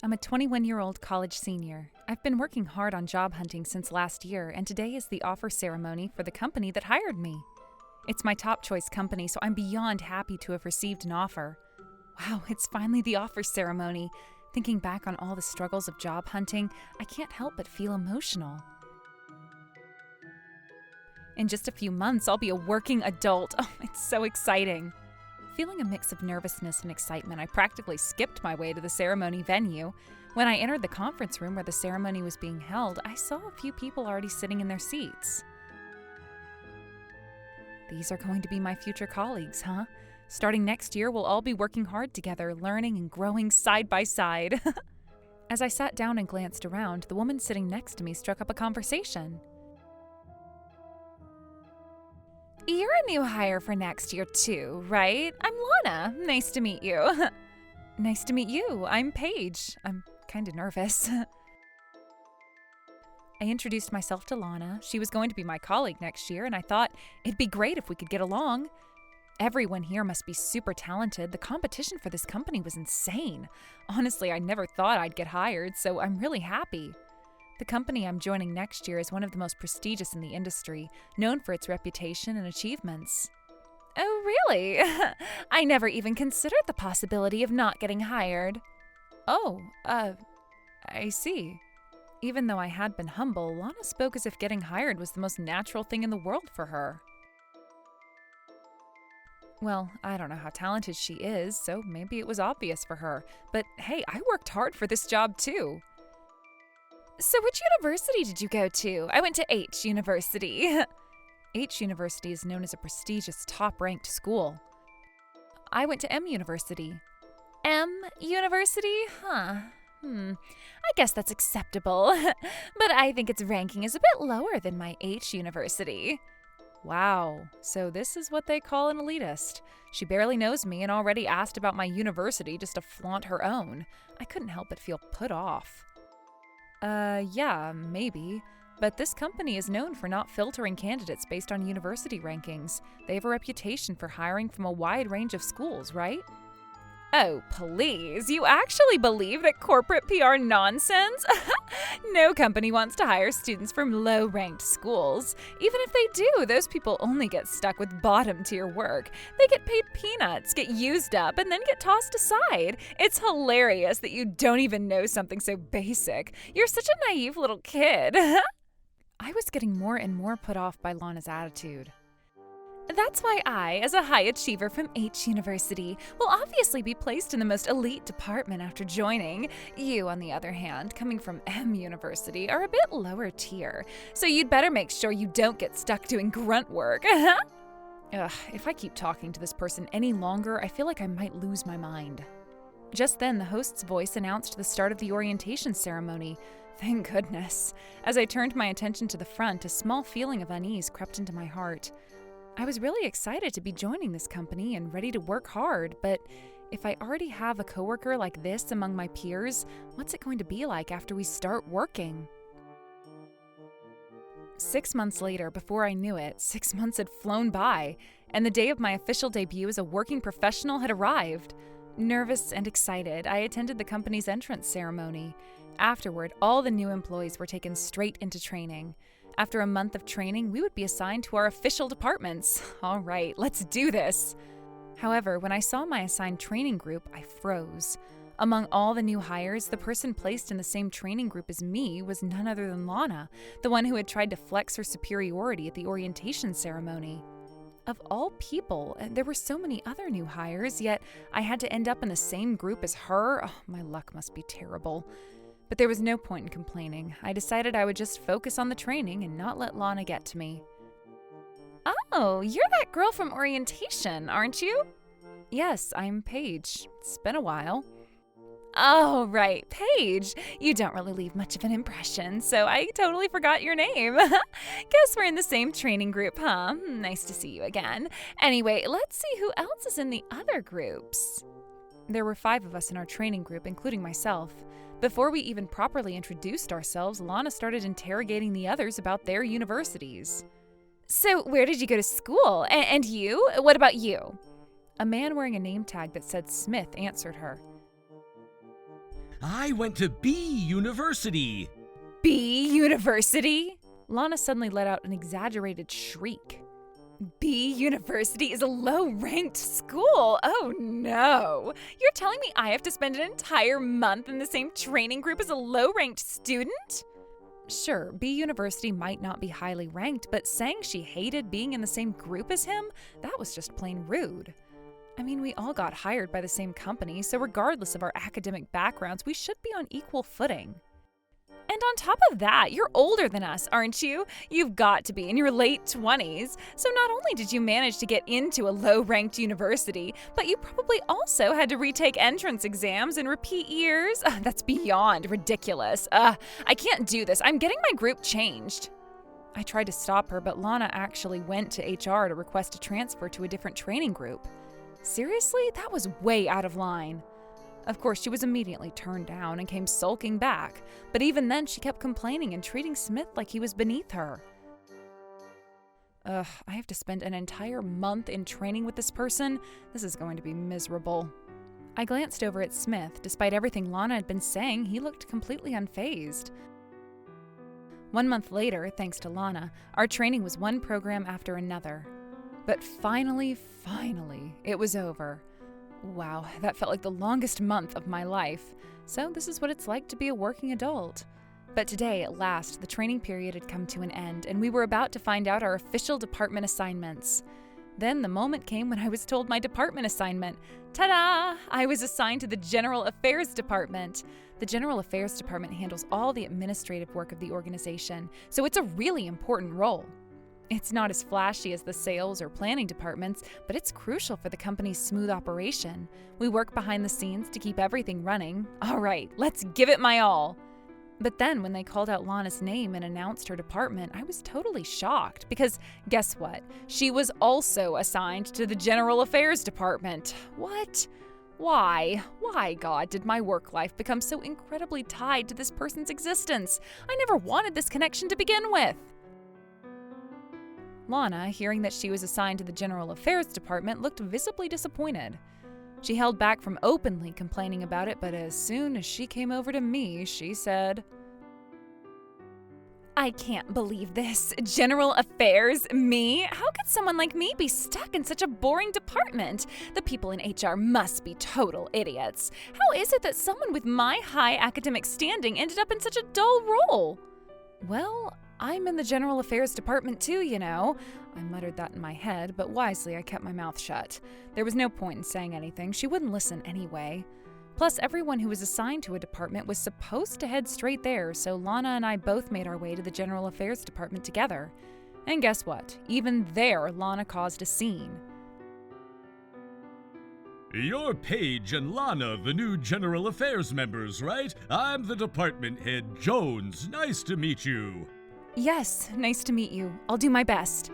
I'm a 21-year-old college senior. I've been working hard on job hunting since last year, and today is the offer ceremony for the company that hired me. It's my top choice company, so I'm beyond happy to have received an offer. Wow, it's finally the offer ceremony. Thinking back on all the struggles of job hunting, I can't help but feel emotional. In just a few months, I'll be a working adult. Oh, it's so exciting. Feeling a mix of nervousness and excitement, I practically skipped my way to the ceremony venue. When I entered the conference room where the ceremony was being held, I saw a few people already sitting in their seats. These are going to be my future colleagues, huh? Starting next year, we'll all be working hard together, learning and growing side by side. As I sat down and glanced around, the woman sitting next to me struck up a conversation. You're a new hire for next year too, right? I'm Lana. Nice to meet you. Nice to meet you. I'm Paige. I'm kind of nervous. I introduced myself to Lana. She was going to be my colleague next year, and I thought it'd be great if we could get along. Everyone here must be super talented. The competition for this company was insane. Honestly, I never thought I'd get hired, so I'm really happy. The company I'm joining next year is one of the most prestigious in the industry, known for its reputation and achievements. Oh, really? I never even considered the possibility of not getting hired. Oh, I see. Even though I had been humble, Lana spoke as if getting hired was the most natural thing in the world for her. Well, I don't know how talented she is, so maybe it was obvious for her. But hey, I worked hard for this job too. So which university did you go to? I went to H University. H University is known as a prestigious, top-ranked school. I went to M University. M University? Huh. I guess that's acceptable. But I think its ranking is a bit lower than my H University. Wow, so this is what they call an elitist. She barely knows me and already asked about my university just to flaunt her own. I couldn't help but feel put off. Yeah, maybe. But this company is known for not filtering candidates based on university rankings. They have a reputation for hiring from a wide range of schools, right? Oh, please. You actually believe that corporate PR nonsense? No company wants to hire students from low-ranked schools. Even if they do, those people only get stuck with bottom-tier work. They get paid peanuts, get used up, and then get tossed aside. It's hilarious that you don't even know something so basic. You're such a naive little kid. I was getting more and more put off by Lana's attitude. That's why I, as a high achiever from H University, will obviously be placed in the most elite department after joining. You, on the other hand, coming from M University, are a bit lower tier, so you'd better make sure you don't get stuck doing grunt work. Ugh, if I keep talking to this person any longer, I feel like I might lose my mind. Just then, the host's voice announced the start of the orientation ceremony. Thank goodness. As I turned my attention to the front, a small feeling of unease crept into my heart. I was really excited to be joining this company and ready to work hard, but if I already have a coworker like this among my peers, what's it going to be like after we start working? 6 months later, before I knew it, 6 months had flown by, and the day of my official debut as a working professional had arrived. Nervous and excited, I attended the company's entrance ceremony. Afterward, all the new employees were taken straight into training. After a month of training, we would be assigned to our official departments. All right, let's do this. However, when I saw my assigned training group, I froze. Among all the new hires, the person placed in the same training group as me was none other than Lana, the one who had tried to flex her superiority at the orientation ceremony. Of all people, there were so many other new hires, yet I had to end up in the same group as her. Oh, my luck must be terrible. But there was no point in complaining. I decided I would just focus on the training and not let Lana get to me. Oh, you're that girl from orientation, aren't you? Yes, I'm Paige. It's been a while. Oh, right, Paige. You don't really leave much of an impression, so I totally forgot your name. Guess we're in the same training group, huh? Nice to see you again. Anyway, let's see who else is in the other groups. There were 5 of us in our training group, including myself. Before we even properly introduced ourselves, Lana started interrogating the others about their universities. So, where did you go to school? And you? What about you? A man wearing a name tag that said Smith answered her. I went to B University. B University? Lana suddenly let out an exaggerated shriek. B University is a low-ranked school. Oh no. You're telling me I have to spend an entire month in the same training group as a low-ranked student? Sure, B University might not be highly ranked, but saying she hated being in the same group as him, that was just plain rude. I mean, we all got hired by the same company, so regardless of our academic backgrounds, we should be on equal footing. And on top of that, you're older than us, aren't you? You've got to be in your late 20s. So not only did you manage to get into a low-ranked university, but you probably also had to retake entrance exams and repeat years. That's beyond ridiculous. I can't do this. I'm getting my group changed. I tried to stop her, but Lana actually went to HR to request a transfer to a different training group. Seriously? That was way out of line. Of course, she was immediately turned down and came sulking back, but even then she kept complaining and treating Smith like he was beneath her. I have to spend an entire month in training with this person? This is going to be miserable. I glanced over at Smith. Despite everything Lana had been saying, he looked completely unfazed. 1 month later, thanks to Lana, our training was one program after another. But finally, it was over. Wow, that felt like the longest month of my life. So this is what it's like to be a working adult. But today, at last, the training period had come to an end, and we were about to find out our official department assignments. Then the moment came when I was told my department assignment. Ta-da! I was assigned to the General Affairs Department. The General Affairs Department handles all the administrative work of the organization, so it's a really important role. It's not as flashy as the sales or planning departments, but it's crucial for the company's smooth operation. We work behind the scenes to keep everything running. All right, let's give it my all. But then when they called out Lana's name and announced her department, I was totally shocked because guess what? She was also assigned to the General Affairs Department. What? Why, God, did my work life become so incredibly tied to this person's existence? I never wanted this connection to begin with. Lana, hearing that she was assigned to the General Affairs Department, looked visibly disappointed. She held back from openly complaining about it, but as soon as she came over to me, she said, I can't believe this. General Affairs? Me? How could someone like me be stuck in such a boring department? The people in HR must be total idiots. How is it that someone with my high academic standing ended up in such a dull role? Well, I'm in the General Affairs Department too, you know. I muttered that in my head, but wisely I kept my mouth shut. There was no point in saying anything. She wouldn't listen anyway. Plus, everyone who was assigned to a department was supposed to head straight there, so Lana and I both made our way to the General Affairs Department together. And guess what? Even there, Lana caused a scene. You're Paige and Lana, the new General Affairs members, right? I'm the department head, Jones. Nice to meet you. Yes, nice to meet you. I'll do my best,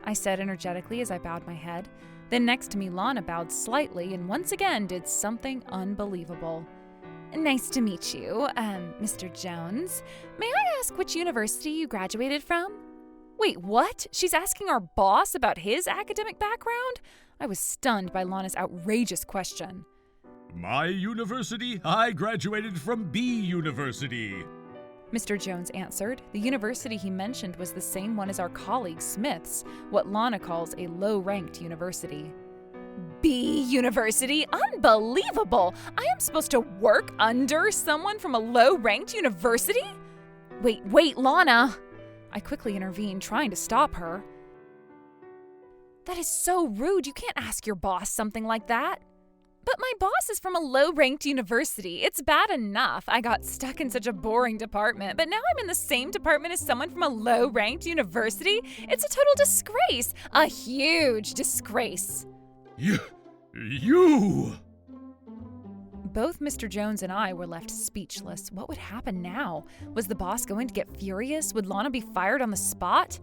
I said energetically as I bowed my head. Then next to me, Lana bowed slightly and once again did something unbelievable. Nice to meet you, Mr. Jones. May I ask which university you graduated from? Wait, what? She's asking our boss about his academic background? I was stunned by Lana's outrageous question. My university? I graduated from B University. Mr. Jones answered. The university he mentioned was the same one as our colleague Smith's, what Lana calls a low-ranked university. B University? Unbelievable! I am supposed to work under someone from a low-ranked university? Wait, Lana! I quickly intervened, trying to stop her. That is so rude. You can't ask your boss something like that. But my boss is from a low-ranked university. It's bad enough I got stuck in such a boring department, but now I'm in the same department as someone from a low-ranked university? It's a total disgrace. A huge disgrace. You! Both Mr. Jones and I were left speechless. What would happen now? Was the boss going to get furious? Would Lana be fired on the spot?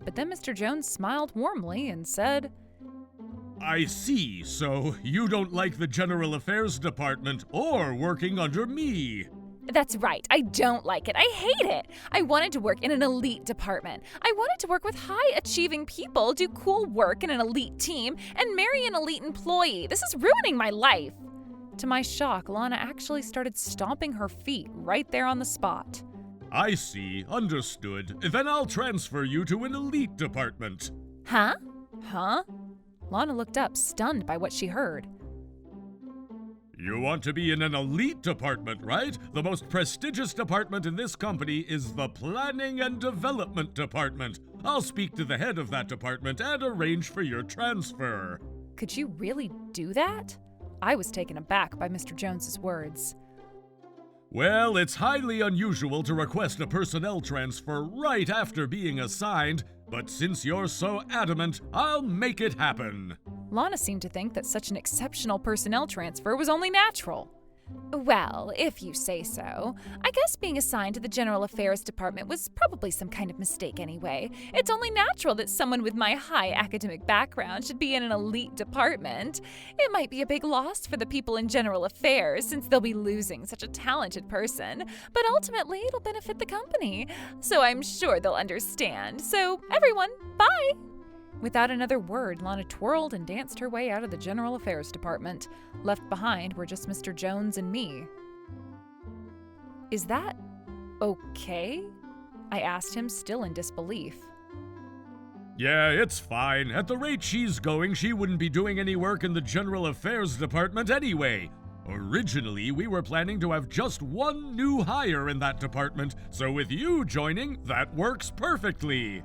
But then Mr. Jones smiled warmly and said, I see, so you don't like the General Affairs Department or working under me. That's right, I don't like it. I hate it. I wanted to work in an elite department. I wanted to work with high-achieving people, do cool work in an elite team, and marry an elite employee. This is ruining my life. To my shock, Lana actually started stomping her feet right there on the spot. I see. Understood. Then I'll transfer you to an elite department. Huh? Huh? Lana looked up, stunned by what she heard. You want to be in an elite department, right? The most prestigious department in this company is the Planning and Development Department. I'll speak to the head of that department and arrange for your transfer. Could you really do that? I was taken aback by Mr. Jones's words. Well, it's highly unusual to request a personnel transfer right after being assigned, but since you're so adamant, I'll make it happen. Lana seemed to think that such an exceptional personnel transfer was only natural. Well, if you say so. I guess being assigned to the General Affairs Department was probably some kind of mistake anyway. It's only natural that someone with my high academic background should be in an elite department. It might be a big loss for the people in General Affairs since they'll be losing such a talented person, but ultimately it'll benefit the company. So I'm sure they'll understand. So everyone, bye! Without another word, Lana twirled and danced her way out of the General Affairs Department. Left behind were just Mr. Jones and me. Is that okay? I asked him, still in disbelief. Yeah, it's fine. At the rate she's going, she wouldn't be doing any work in the General Affairs Department anyway. Originally, we were planning to have just one new hire in that department, so with you joining, that works perfectly.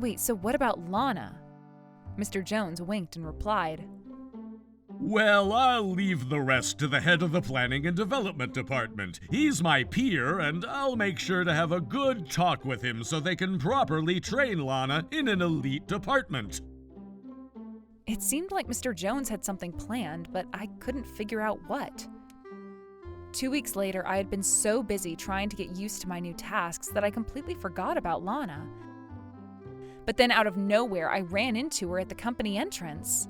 Wait, so what about Lana? Mr. Jones winked and replied. Well, I'll leave the rest to the head of the Planning and Development Department. He's my peer, and I'll make sure to have a good talk with him so they can properly train Lana in an elite department. It seemed like Mr. Jones had something planned, but I couldn't figure out what. 2 weeks later, I had been so busy trying to get used to my new tasks that I completely forgot about Lana. But then out of nowhere, I ran into her at the company entrance.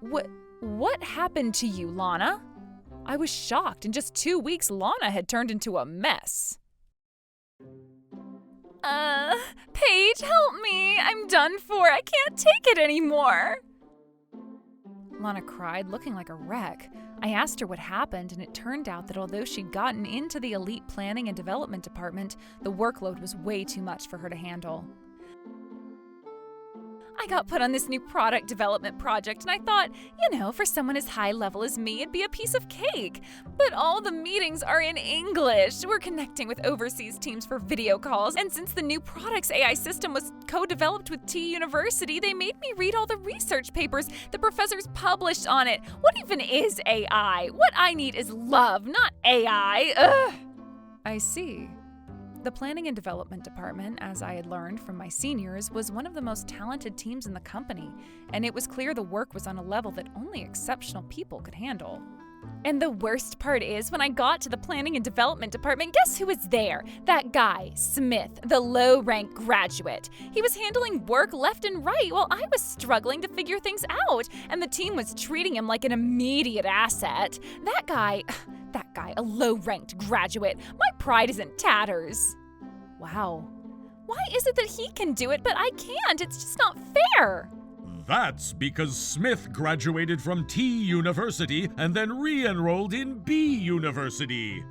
What happened to you, Lana? I was shocked. In just 2 weeks, Lana had turned into a mess. Paige, help me. I'm done for. I can't take it anymore. Lana cried, looking like a wreck. I asked her what happened, and it turned out that although she'd gotten into the elite planning and development department, the workload was way too much for her to handle. I got put on this new product development project, and I thought, for someone as high level as me, it'd be a piece of cake. But all the meetings are in English. We're connecting with overseas teams for video calls, and since the new product's AI system was co-developed with T University, they made me read all the research papers the professors published on it. What even is AI? What I need is love, not AI. Ugh. I see. The Planning and Development Department, as I had learned from my seniors, was one of the most talented teams in the company, and it was clear the work was on a level that only exceptional people could handle. And the worst part is, when I got to the Planning and Development Department, guess who was there? That guy, Smith, the low-rank graduate. He was handling work left and right while I was struggling to figure things out, and the team was treating him like an immediate asset. That guy, a low-ranked graduate. My pride is in tatters. Wow. Why is it that he can do it, but I can't? It's just not fair. That's because Smith graduated from T University and then re-enrolled in B University.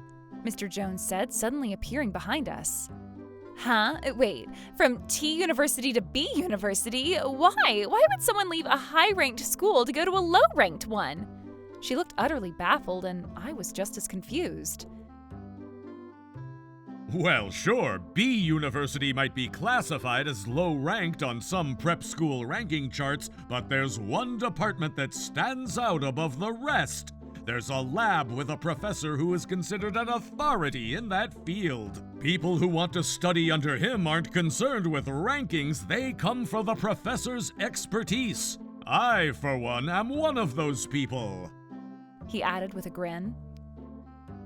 Mr. Jones said, suddenly appearing behind us. Huh? Wait, from T University to B University? Why? Why would someone leave a high-ranked school to go to a low-ranked one? She looked utterly baffled, and I was just as confused. Well, sure, B University might be classified as low-ranked on some prep school ranking charts, but there's one department that stands out above the rest. There's a lab with a professor who is considered an authority in that field. People who want to study under him aren't concerned with rankings, they come for the professor's expertise. I, for one, am one of those people. He added with a grin.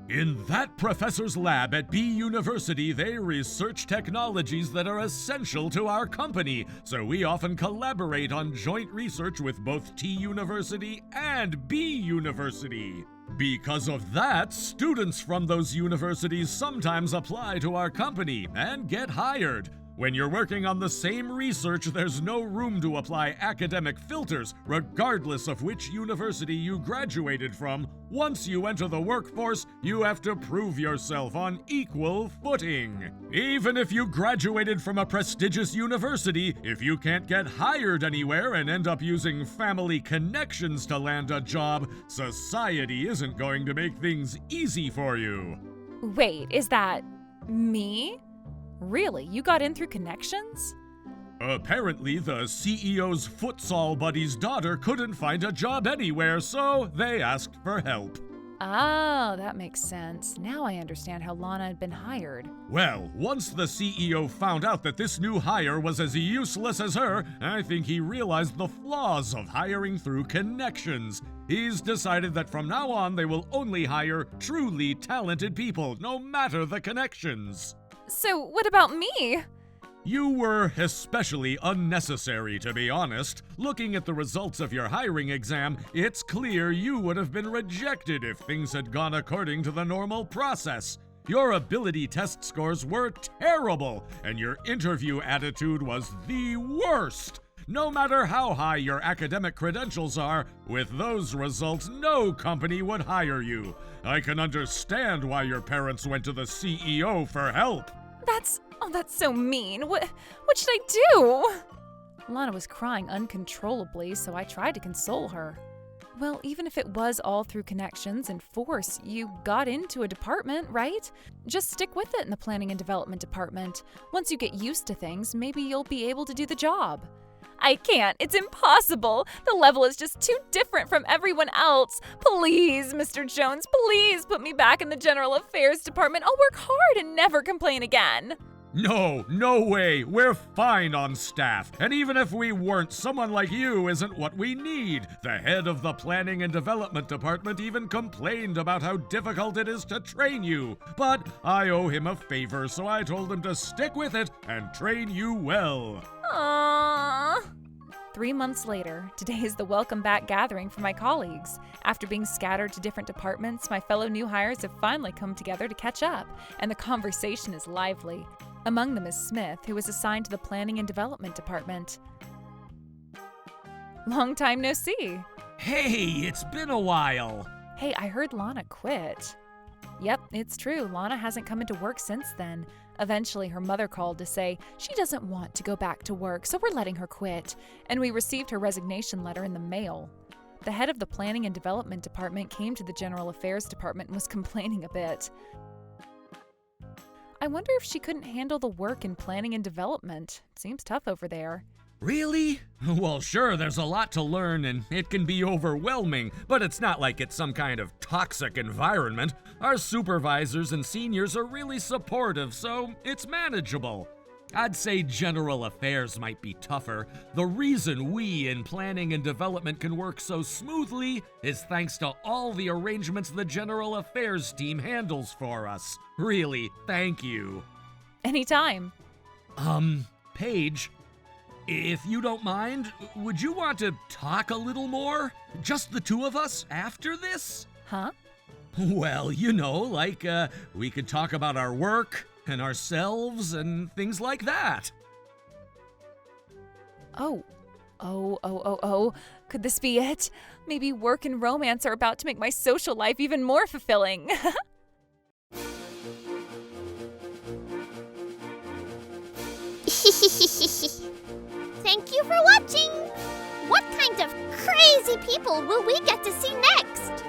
In that professor's lab at B University, they research technologies that are essential to our company, so we often collaborate on joint research with both T University and B University. Because of that, students from those universities sometimes apply to our company and get hired. When you're working on the same research, there's no room to apply academic filters, regardless of which university you graduated from. Once you enter the workforce, you have to prove yourself on equal footing. Even if you graduated from a prestigious university, if you can't get hired anywhere and end up using family connections to land a job, society isn't going to make things easy for you. Wait, is that me? Really? You got in through connections? Apparently, the CEO's futsal buddy's daughter couldn't find a job anywhere, so they asked for help. Oh, that makes sense. Now I understand how Lana had been hired. Well, once the CEO found out that this new hire was as useless as her, I think he realized the flaws of hiring through connections. He's decided that from now on they will only hire truly talented people, no matter the connections. So, what about me? You were especially unnecessary, to be honest. Looking at the results of your hiring exam, it's clear you would have been rejected if things had gone according to the normal process. Your ability test scores were terrible, and your interview attitude was the worst. No matter how high your academic credentials are, with those results, no company would hire you. I can understand why your parents went to the CEO for help. That's so mean. What should I do? Lana was crying uncontrollably, so I tried to console her. Well, even if it was all through connections and force, you got into a department, right? Just stick with it in the planning and development department. Once you get used to things, maybe you'll be able to do the job. I can't. It's impossible. The level is just too different from everyone else. Please, Mr. Jones, please put me back in the General Affairs Department. I'll work hard and never complain again. No way. We're fine on staff. And even if we weren't, someone like you isn't what we need. The head of the Planning and Development Department even complained about how difficult it is to train you. But I owe him a favor, so I told him to stick with it and train you well. Aww. 3 months later, today is the welcome back gathering for my colleagues. After being scattered to different departments, my fellow new hires have finally come together to catch up, and the conversation is lively. Among them is Smith, who was assigned to the Planning and Development Department. Long time no see. Hey, it's been a while. Hey, I heard Lana quit. Yep, it's true. Lana hasn't come into work since then. Eventually, her mother called to say she doesn't want to go back to work, so we're letting her quit. And we received her resignation letter in the mail. The head of the Planning and Development Department came to the General Affairs Department and was complaining a bit. I wonder if she couldn't handle the work in planning and development. Seems tough over there. Really? Well, sure, there's a lot to learn and it can be overwhelming, but it's not like it's some kind of toxic environment. Our supervisors and seniors are really supportive, so it's manageable. I'd say general affairs might be tougher. The reason we in planning and development can work so smoothly is thanks to all the arrangements the general affairs team handles for us. Really, thank you. Anytime. Paige, if you don't mind, would you want to talk a little more? Just the two of us after this? Huh? Well, we could talk about our work and ourselves and things like that. Oh. Could this be it? Maybe work and romance are about to make my social life even more fulfilling. Thank you for watching! What kind of crazy people will we get to see next?